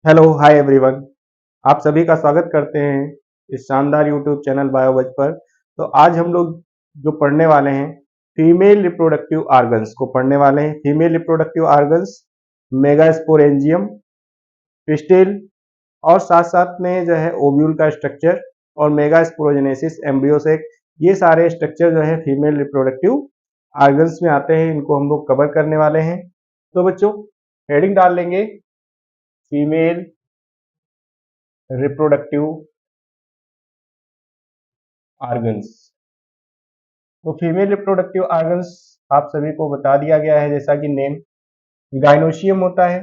Hello hi everyone. आप सभी का स्वागत करते हैं इस शानदार यूट्यूब चैनल बायोबज पर। तो आज हम लोग जो पढ़ने वाले हैं फीमेल रिप्रोडक्टिव ऑर्गन्स को पढ़ने वाले हैं। Female reproductive organs, megasporangium, pistil और साथ साथ में जो है ओव्यूल का स्ट्रक्चर और मेगास्पोरोजेनेसिस, एम्ब्रियोसेक, ये सारे स्ट्रक्चर जो है फीमेल रिप्रोडक्टिव ऑर्गन्स में आते हैं। इनको हम लोग कवर करने वाले हैं। तो बच्चों, हेडिंग डाल लेंगे फीमेल रिप्रोडक्टिव ऑर्गन्स। तो फीमेल रिप्रोडक्टिव ऑर्गन्स आप सभी को बता दिया गया है, जैसा कि नेम गाइनोशियम होता है।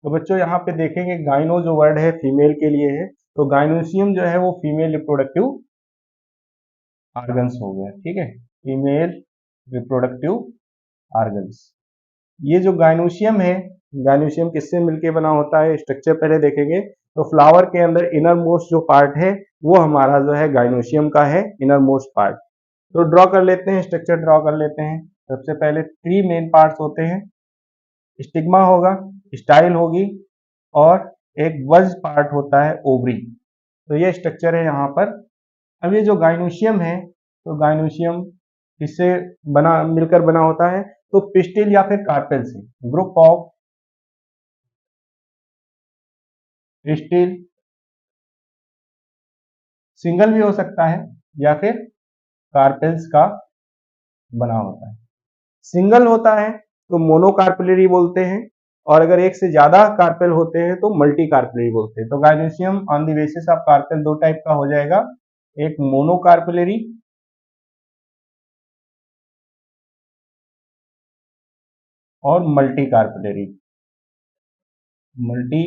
तो बच्चों यहाँ पे देखेंगे गाइनो जो वर्ड है फीमेल के लिए है, तो गाइनोशियम जो है वो फीमेल रिप्रोडक्टिव ऑर्गन्स हो गया। ठीक है, फीमेल रिप्रोडक्टिव ऑर्गन्स। ये जो गाइनोशियम है, गाइनोशियम किससे मिलके बना होता है, स्ट्रक्चर पहले देखेंगे। तो फ्लावर के अंदर इनर मोस्ट जो पार्ट है वो हमारा जो है गाइनोशियम का है, इनर मोस्ट पार्ट। तो ड्रॉ कर लेते हैं, स्ट्रक्चर ड्रॉ कर लेते हैं। सबसे पहले 3 मेन पार्ट्स होते हैं। स्टिग्मा होगा, स्टाइल होगी और एक बज पार्ट होता है, ओवरी। तो ये स्ट्रक्चर है यहाँ पर। अब ये जो गाइनोशियम है, तो गाइनोशियम किससे बना मिलकर बना होता है, तो पिस्टिल या फिर कार्पेल से। ग्रुप ऑफ पिस्टिल, सिंगल भी हो सकता है या फिर कार्पेल्स का बना होता है। सिंगल होता है तो मोनोकार्पेलरी बोलते हैं, और अगर एक से ज्यादा कार्पेल होते हैं तो मल्टी कार्पेलरी बोलते हैं। तो gynoecium on the basis of carpel दो टाइप का हो जाएगा, एक मोनोकार्पेलरी और मल्टी कार्पेलरी। मल्टी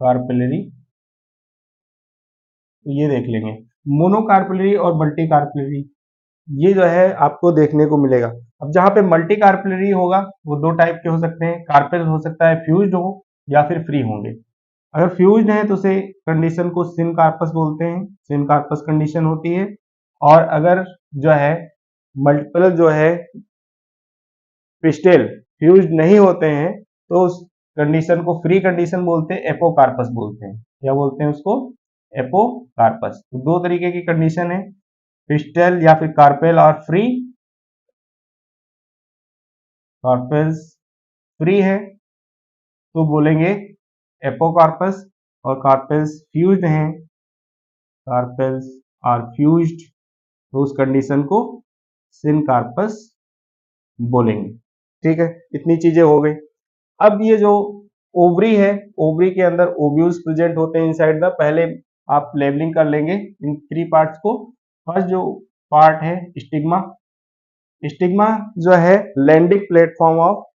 कार्पेलरी, तो ये देख लेंगे। मोनोकार्पेलरी और मल्टी कार्पेलरी ये जो है आपको देखने को मिलेगा। अब जहां पे मल्टी कार्पेलरी होगा वो दो टाइप के हो सकते हैं। कार्पेल हो सकता है फ्यूज्ड हो या फिर फ्री होंगे। अगर फ्यूज्ड है तो उसे कंडीशन को सिन कार्पस बोलते हैं, सिन कार्पस कंडीशन होती है। और अगर जो है मल्टीपल जो है पिस्टेल फ्यूज्ड नहीं होते हैं तो उस कंडीशन को फ्री कंडीशन बोलते हैं, एपोकार्पस बोलते हैं। क्या बोलते हैं उसको, एपोकार्पस। तो दो तरीके की कंडीशन है, पिस्टेल या फिर कार्पेल और फ्री। कार्पेल्स फ्री है तो बोलेंगे एपोकार्पस, और कार्पेल्स फ्यूज्ड हैं, कार्पेल्स आर फ्यूज्ड, तो उस कंडीशन को सिनकार्पस बोलेंगे। ठीक है, इतनी चीजें हो गई। अब ये जो ओवरी है, ओवरी के अंदर ओव्यूल्स प्रेजेंट होते हैं इनसाइड द। पहले आप लेबलिंग कर लेंगे इन 3 पार्ट्स को। फर्स्ट जो पार्ट है स्टिग्मा। स्टिग्मा जो है landing platform of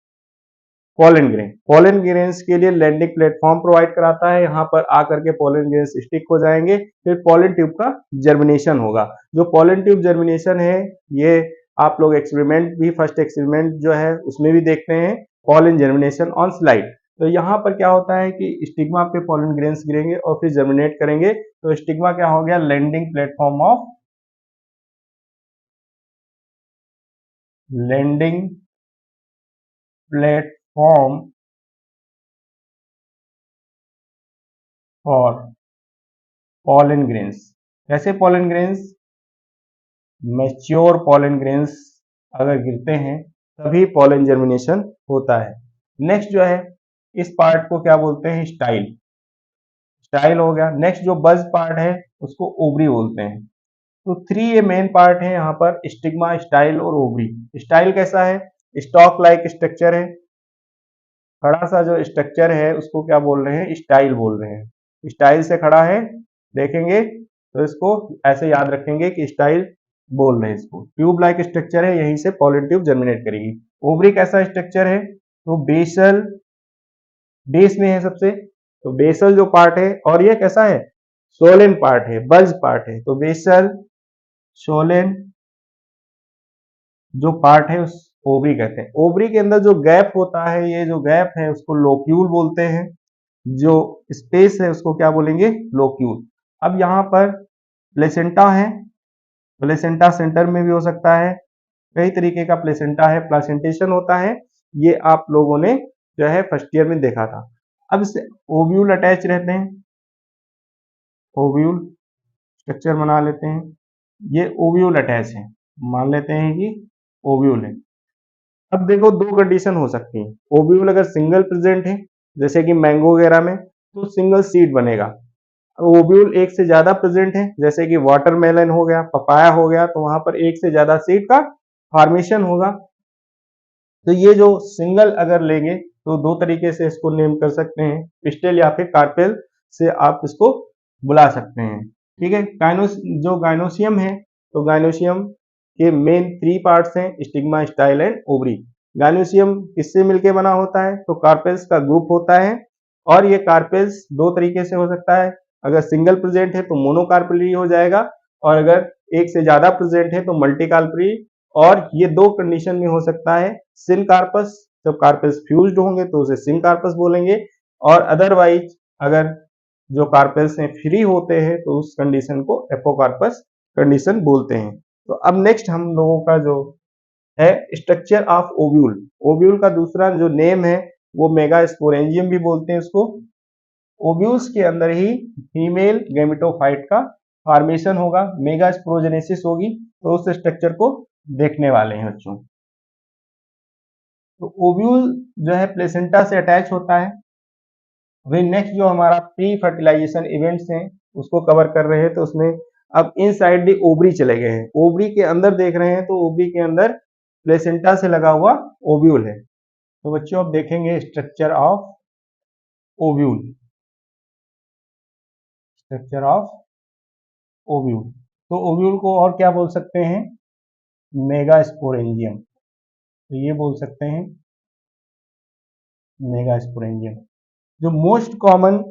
pollen grain. Pollen grains के लिए लैंडिंग प्लेटफॉर्म प्रोवाइड कराता है। यहाँ पर आकर के पोलन ग्रेन्स स्टिक हो जाएंगे, फिर पोलन ट्यूब का जर्मिनेशन होगा। जो पोलन ट्यूब जर्मिनेशन है ये आप लोग एक्सपेरिमेंट भी, फर्स्ट एक्सपेरिमेंट जो है उसमें भी देखते हैं, पोलन जर्मिनेशन ऑन स्लाइड। तो यहाँ पर क्या होता है कि स्टिग्मा पे पोलन ग्रेन्स गिरेंगे और फिर जर्मिनेट करेंगे। तो स्टिग्मा क्या हो गया, landing platform of, landing platform for pollen grains. कैसे pollen grains, mature pollen grains अगर गिरते हैं तभी पोलन जर्मिनेशन होता है। नेक्स्ट जो है इस पार्ट को क्या बोलते हैं, स्टाइल। स्टाइल हो गया। नेक्स्ट जो बज पार्ट है उसको ओवरी बोलते हैं। तो 3 ये मेन पार्ट है यहाँ पर, स्टिग्मा, स्टाइल और ओवरी। स्टाइल कैसा है, स्टॉक लाइक स्ट्रक्चर है। खड़ा सा जो स्ट्रक्चर है उसको क्या बोल रहे हैं, स्टाइल बोल रहे हैं। स्टाइल से खड़ा है, देखेंगे तो इसको ऐसे याद रखेंगे कि स्टाइल बोल रहे हैं इसको। ट्यूब लाइक स्ट्रक्चर है, यहीं से पॉलन ट्यूब जर्मिनेट करेगी। ओवरी कैसा स्ट्रक्चर है, तो बेसल, बेस में है सबसे, तो बेसल जो पार्ट है, और ये कैसा है, सोलेन पार्ट है, बल्ज पार्ट है। तो बेसल, सोलेन जो पार्ट है उस ओवरी कहते हैं। ओवरी के अंदर जो गैप होता है, ये जो गैप है उसको लोक्यूल बोलते हैं। जो स्पेस है उसको क्या बोलेंगे, लोक्यूल। अब यहाँ पर प्लेसेंटा है, प्लेसेंटा सेंटर में भी हो सकता है, कई तरीके का प्लेसेंटा है, प्लासेंटेशन होता है, ये आप लोगों ने जो है फर्स्ट ईयर में देखा था। अब इससे ओव्यूल अटैच रहते हैं, ओव्यूल स्ट्रक्चर बना लेते हैं, ये ओव्यूल अटैच है, मान लेते हैं कि ओव्यूल है। अब देखो दो कंडीशन हो सकती है, ओव्यूल अगर सिंगल प्रेजेंट है जैसे कि मैंगो वगैरह में तो सिंगल सीड बनेगा, ओव्यूल एक से ज्यादा प्रेजेंट है जैसे कि वाटरमेलन हो गया, पपाया हो गया, तो वहां पर एक से ज्यादा सीड का फॉर्मेशन होगा। तो ये जो सिंगल अगर लेंगे तो दो तरीके से इसको नेम कर सकते हैं, पिस्टल या फिर कार्पेल से आप इसको बुला सकते हैं। ठीक है, जो गाइनोसियम है तो गाइनोसियम के मेन थ्री पार्ट्स हैं, stigma, style and ovary. Gynoecium किससे मिलके बना होता है तो कार्पेल्स का ग्रुप होता है, और ये कार्पेल्स दो तरीके से हो सकता है, अगर सिंगल प्रेजेंट है तो मोनोकार्पेलरी हो जाएगा, और अगर एक से ज्यादा प्रेजेंट है तो मल्टीकार्पेलरी। और ये दो कंडीशन में हो सकता है, सिन कार्पस, जब कार्पस फ्यूज्ड होंगे तो उसे सिन कार्पस बोलेंगे, और अदरवाइज अगर जो कार्पेल्स हैं फ्री होते हैं तो उस कंडीशन को एपोकार्पस कंडीशन बोलते हैं। तो अब नेक्स्ट हम लोगों का जो है स्ट्रक्चर ऑफ ओव्यूल, ओव्यूल का दूसरा जो नेम है वो मेगास्पोरेंजियम भी बोलते हैं इसको। ओव्यूल्स के अंदर ही फीमेल गैमेटोफाइट का फॉर्मेशन होगा, मेगास्पोरोजेनेसिस होगी, तो उस स्ट्रक्चर को देखने वाले हैं बच्चों। तो ओव्यूल जो है प्लेसेंटा से अटैच होता है। वही नेक्स्ट जो हमारा प्री फर्टिलाइजेशन इवेंट्स हैं उसको कवर कर रहे हैं, तो उसमें अब इनसाइड दी ओवरी चले गए हैं, ओवरी के अंदर देख रहे हैं, तो ओवरी के अंदर प्लेसेंटा से लगा हुआ ओव्यूल है। तो बच्चों अब देखेंगे structure of ovule, structure of ovule. तो ओव्यूल को और क्या बोल सकते हैं, मेगास्पोरेंजियम, तो ये बोल सकते हैं मेगास्पोरेंजियम। जो मोस्ट कॉमन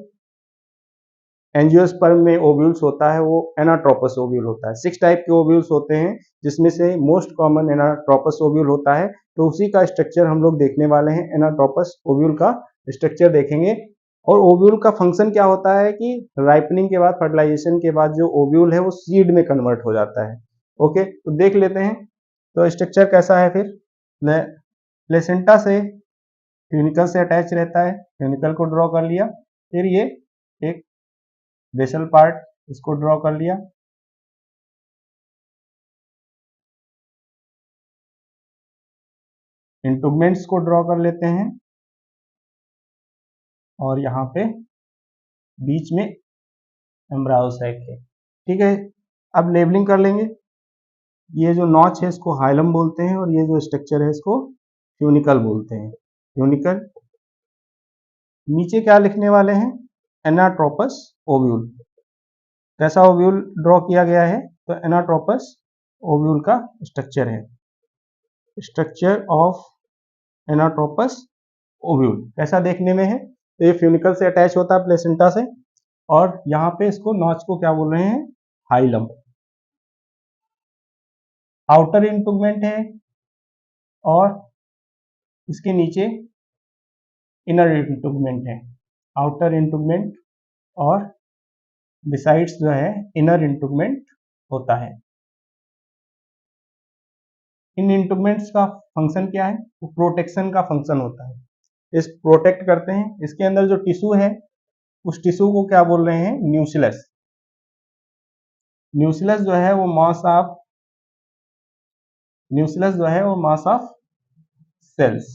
एंजियोस्पर्म में ओव्यूल्स होता है वो एनाट्रोपस ओव्यूल होता है। 6 टाइप के ओव्यूल्स होते हैं जिसमें से मोस्ट कॉमन एनाट्रोपस ओव्यूल होता है, तो उसी का स्ट्रक्चर हम लोग देखने वाले हैं। एनाट्रोपस ओव्यूल का स्ट्रक्चर देखेंगे, और ओव्यूल का फंक्शन क्या होता है कि राइपनिंग के बाद, फर्टिलाइजेशन के बाद जो ओव्यूल है वो सीड में कन्वर्ट हो जाता है। ओके, तो देख लेते हैं तो स्ट्रक्चर कैसा है। फिर प्लेसेंटा से ट्यूनिकल से अटैच रहता है, ट्यूनिकल को ड्रॉ कर लिया, फिर ये एक बेसल पार्ट इसको ड्रॉ कर लिया, इंटुगमेंट्स को ड्रॉ कर लेते हैं, और यहाँ पे बीच में एम्ब्रायो सैक है। ठीक है, अब लेबलिंग कर लेंगे। ये जो नॉच है इसको हाइलम बोलते हैं, और ये जो स्ट्रक्चर है इसको ट्यूनिकल बोलते हैं, ट्यूनिकल। नीचे क्या लिखने वाले हैं, एनाट्रोपस ओव्यूल। कैसा ओव्यूल ड्रॉ किया गया है, तो एनाट्रोपस ओव्यूल का स्ट्रक्चर है, स्ट्रक्चर ऑफ एनाट्रोपस ओव्यूल। कैसा देखने में है, तो ये फ्यूनिकल से अटैच होता है प्लेसेंटा से, और यहाँ पे इसको नॉच को क्या बोल रहे हैं, हाइलम। आउटर इंटुगमेंट है, और इसके नीचे इनर इंटुगमेंट है, आउटर इंटुगमेंट और बिसाइड्स जो है इनर इंटुगमेंट होता है। इन इंटुगमेंट्स का फंक्शन क्या है, वो प्रोटेक्शन का फंक्शन होता है, इस प्रोटेक्ट करते हैं। इसके अंदर जो टिश्यू है उस टिश्यू को क्या बोल रहे हैं, न्यूक्लियस। न्यूक्लियस जो है वो मास ऑफ, न्यूक्लियस जो है वो mass of cells,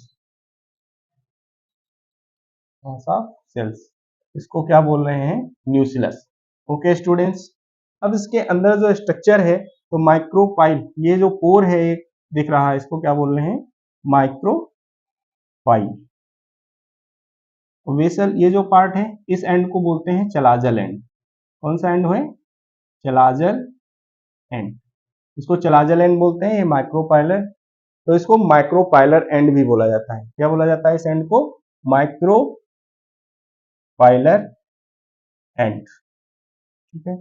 mass of cells, इसको क्या बोल रहे हैं, न्यूक्लियस। ओके स्टूडेंट्स, अब इसके अंदर जो स्ट्रक्चर है तो माइक्रोपाइल, ये जो पोर है एक दिख रहा है इसको क्या बोल रहे हैं, माइक्रोपाइल। वेसल ये जो पार्ट है इस एंड को बोलते हैं चलाजल एंड। कौन सा एंड है, चलाजल एंड, इसको चलाजल एंड बोलते हैं। ये माइक्रोपाइलर, तो इसको माइक्रोपाइलर एंड भी बोला जाता है। क्या बोला जाता है इस एंड को, माइक्रोपाइलर एंड। ठीक है,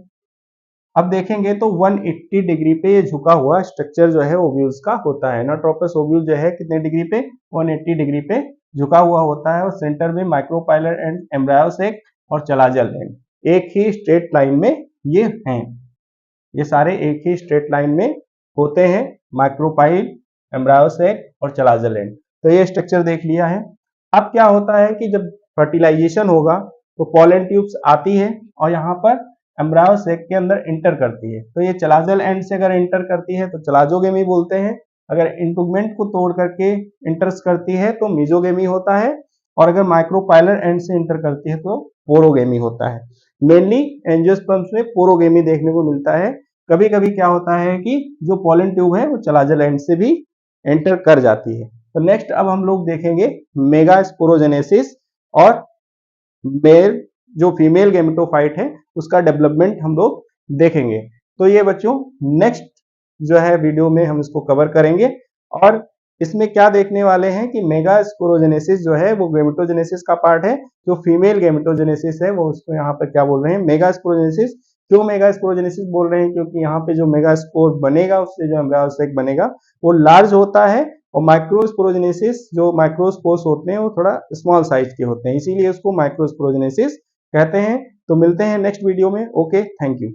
अब देखेंगे तो 180 डिग्री पे ये झुका हुआ स्ट्रक्चर जो है ओव्यूल्स का होता है। एनाट्रोपस ओव्यूल जो है कितने डिग्री पे, 180 डिग्री पे झुका हुआ होता है, और सेंटर में माइक्रोपाइलर एंड, एम्ब्रायो सैक और चलाजल एंड एक ही स्ट्रेट लाइन में ये हैं। ये सारे एक ही स्ट्रेट लाइन में होते हैं, माइक्रोपाइल, एम्ब्रायो सैक और चलाजल एंड। तो ये स्ट्रक्चर देख लिया है। अब क्या होता है कि जब फर्टिलाइजेशन होगा तो पॉलन ट्यूब्स आती है और यहाँ पर एम्ब्रायो सैक के अंदर इंटर करती है। तो ये चलाजल एंड से अगर इंटर करती है तो चलाजोगेमी बोलते हैं, अगर इंटुगमेंट को तोड़ करके इंटर्स करती है तो मीजोगेमी होता है, और अगर माइक्रोपाइलर एंड से इंटर करती है तो पोरोगेमी होता है। मेनली एंजियोस्पर्म्स में पोरोगेमी देखने को मिलता है। कभी कभी क्या होता है कि जो पॉलन ट्यूब है वो चलाजल एंड से भी एंटर कर जाती है। तो नेक्स्ट अब हम लोग देखेंगे मेगास्पोरोजेनेसिस और मेल जो फीमेल गेमेटोफाइट है उसका डेवलपमेंट हम लोग देखेंगे। तो ये बच्चों नेक्स्ट जो है वीडियो में हम इसको कवर करेंगे, और इसमें क्या देखने वाले हैं कि मेगास्पोरोजेनेसिस जो है वो गेमेटोजेनेसिस का पार्ट है, जो फीमेल गेमेटोजेनेसिस है वो उसको यहाँ पर क्या बोल रहे हैं, मेगास्पोरोजेनेसिस। क्यों मेगास्पोरोजेनेसिस बोल रहे हैं, क्योंकि यहाँ पे जो मेगास्पोर बनेगा उससे जो एम्ब्रायो सैक बनेगा वो लार्ज होता है, और माइक्रोस्पोरोजेनेसिस जो माइक्रोस्पोर्स होते हैं वो थोड़ा स्मॉल साइज के होते हैं, इसीलिए उसको माइक्रोस्पोरोजेनेसिस कहते हैं। तो मिलते हैं नेक्स्ट वीडियो में। Okay, thank you.